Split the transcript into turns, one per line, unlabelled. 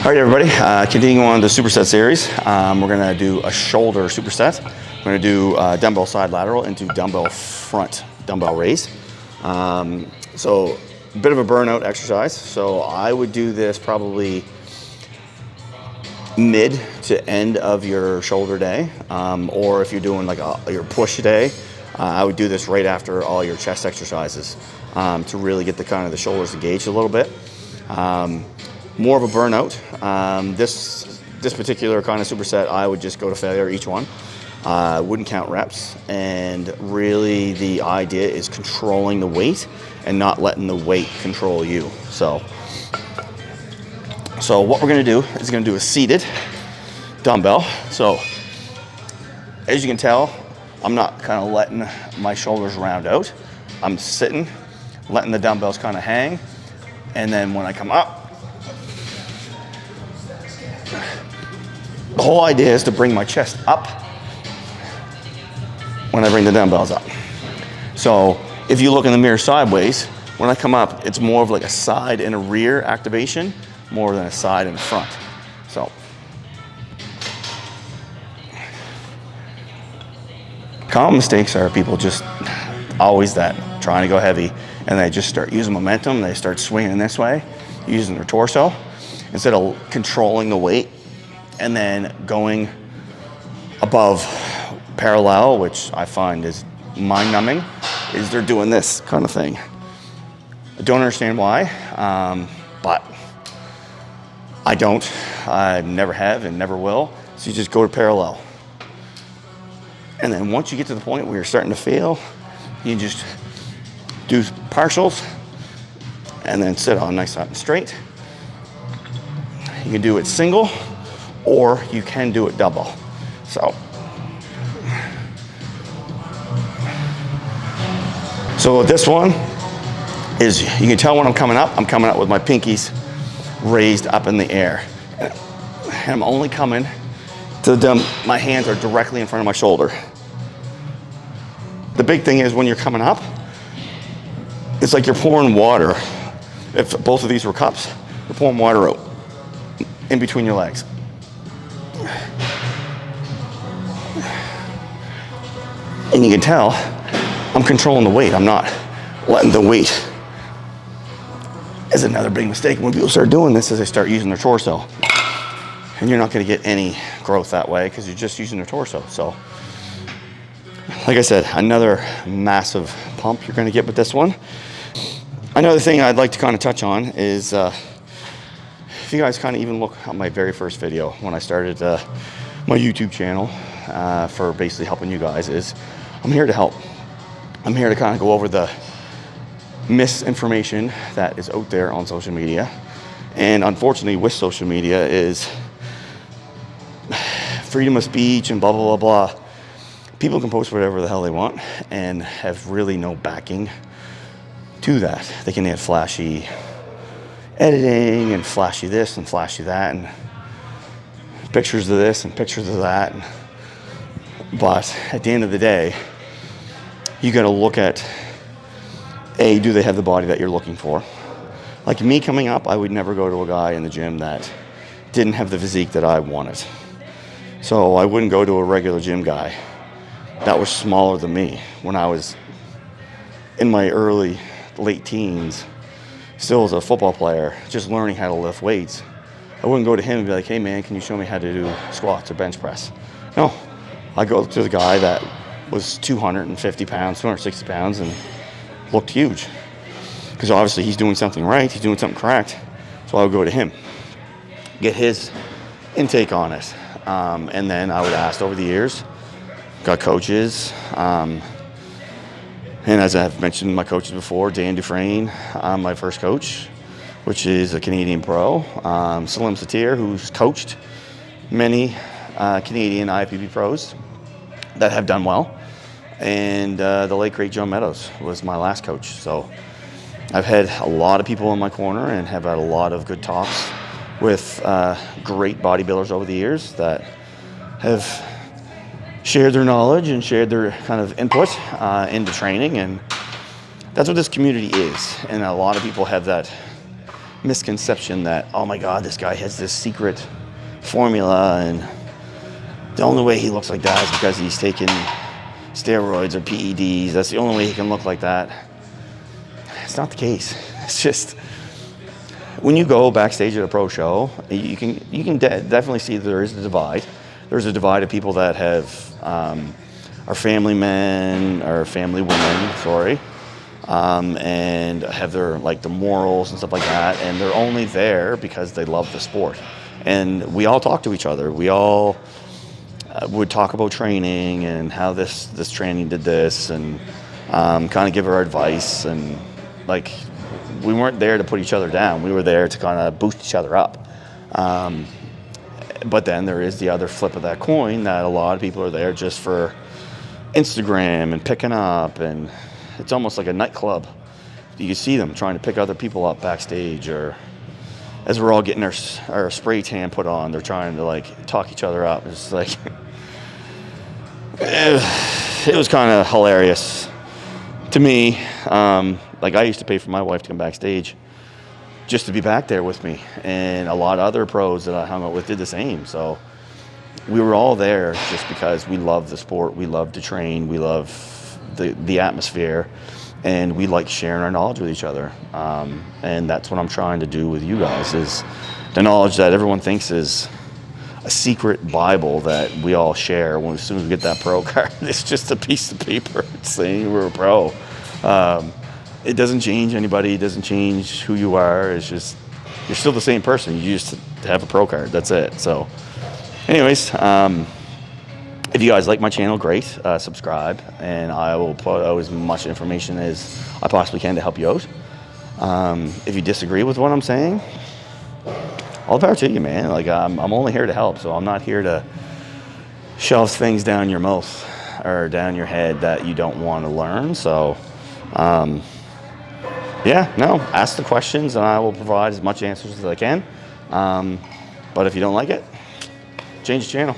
All right, everybody, continuing on the superset series. We're gonna do a shoulder superset. We're gonna do dumbbell side lateral into dumbbell front dumbbell raise. So a bit of a burnout exercise. So I would do this probably mid to end of your shoulder day. Or if you're doing like your push day, I would do this right after all your chest exercises to really get the kind of the shoulders engaged a little bit. More of a burnout. This particular kind of superset, I would just go to failure each one. Wouldn't count reps, and really the idea is controlling the weight and not letting the weight control you. So what we're gonna do is gonna do a seated dumbbell. So as you can tell, I'm not kind of letting my shoulders round out. I'm sitting, letting the dumbbells kind of hang, and then when I come up, the whole idea is to bring my chest up when I bring the dumbbells up. So if you look in the mirror sideways, when I come up, it's more of like a side and a rear activation more than a side and a front. So common mistakes are people just always that, trying to go heavy, and they just start using momentum, they start swinging this way, using their torso, instead of controlling the weight and then going above parallel, which I find is mind-numbing, is they're doing this kind of thing. I don't understand why, but I don't. I never have and never will. So you just go to parallel. And then once you get to the point where you're starting to fail, you just do partials and then sit on nice and straight. You can do it single, or you can do it double. So this one is, you can tell when I'm coming up with my pinkies raised up in the air. And I'm only coming to the my hands are directly in front of my shoulder. The big thing is when you're coming up, it's like you're pouring water. If both of these were cups, you're pouring water out in between your legs. And you can tell I'm controlling the weight. I'm not letting the weight. Is another big mistake when people start doing this is they start using their torso. And you're not going to get any growth that way because you're just using their torso. So like I said, another massive pump you're going to get with this one. Another thing I'd like to kind of touch on is if you guys kind of even look at my very first video when I started my YouTube channel for basically helping you guys, is I'm here to help. I'm here to kind of go over the misinformation that is out there on social media. And unfortunately with social media is freedom of speech and blah, blah, blah, blah. People can post whatever the hell they want and have really no backing to that. They can have flashy editing and flashy this and flashy that and pictures of this and pictures of that. But at the end of the day, you got to look at, A, do they have the body that you're looking for? Like me coming up, I would never go to a guy in the gym that didn't have the physique that I wanted. So I wouldn't go to a regular gym guy that was smaller than me when I was in my late teens, still as a football player, just learning how to lift weights. I wouldn't go to him and be like, hey man, can you show me how to do squats or bench press? No, I go to the guy that was 250 pounds, 260 pounds and looked huge. Because obviously he's doing something right, he's doing something correct. So I would go to him, get his intake on it. And then I would ask over the years, got coaches. And as I've mentioned my coaches before, Dan Dufresne, my first coach, which is a Canadian pro. Salim Satir, who's coached many Canadian IFBB pros that have done well. And the late great Joe Meadows was my last coach. So I've had a lot of people in my corner and have had a lot of good talks with great bodybuilders over the years that have shared their knowledge and shared their kind of input into training. And that's what this community is. And a lot of people have that misconception that, oh my God, this guy has this secret formula and the only way he looks like that is because he's taking steroids or PEDs. That's the only way he can look like that. It's not the case. It's just, when you go backstage at a pro show, you can definitely see there is a divide. There's a divide of people that are family men or family women, sorry, and have their the morals and stuff like that, and they're only there because they love the sport. And we all talk to each other. We all would talk about training and how this training did this, and kind of give our advice. And we weren't there to put each other down. We were there to kind of boost each other up. But then there is the other flip of that coin, that a lot of people are there just for Instagram and picking up, and it's almost like a nightclub. You see them trying to pick other people up backstage, or as we're all getting our spray tan put on, they're trying to talk each other up. It's it was kind of hilarious to me. I used to pay for my wife to come backstage just to be back there with me, and a lot of other pros that I hung out with did the same. So we were all there just because we love the sport, we love to train, we love the atmosphere, and we like sharing our knowledge with each other. And that's what I'm trying to do with you guys, is the knowledge that everyone thinks is a secret Bible that we all share. As soon as we get that pro card, it's just a piece of paper saying we're a pro. It doesn't change anybody. It doesn't change who you are. It's just, you're still the same person. You just have a pro card. That's it. So anyways, if you guys like my channel, great. Subscribe, and I will put out as much information as I possibly can to help you out. If you disagree with what I'm saying, all the power to you, man. I'm only here to help, so I'm not here to shove things down your mouth or down your head that you don't want to learn. So ask the questions, and I will provide as much answers as I can. But if you don't like it, change the channel.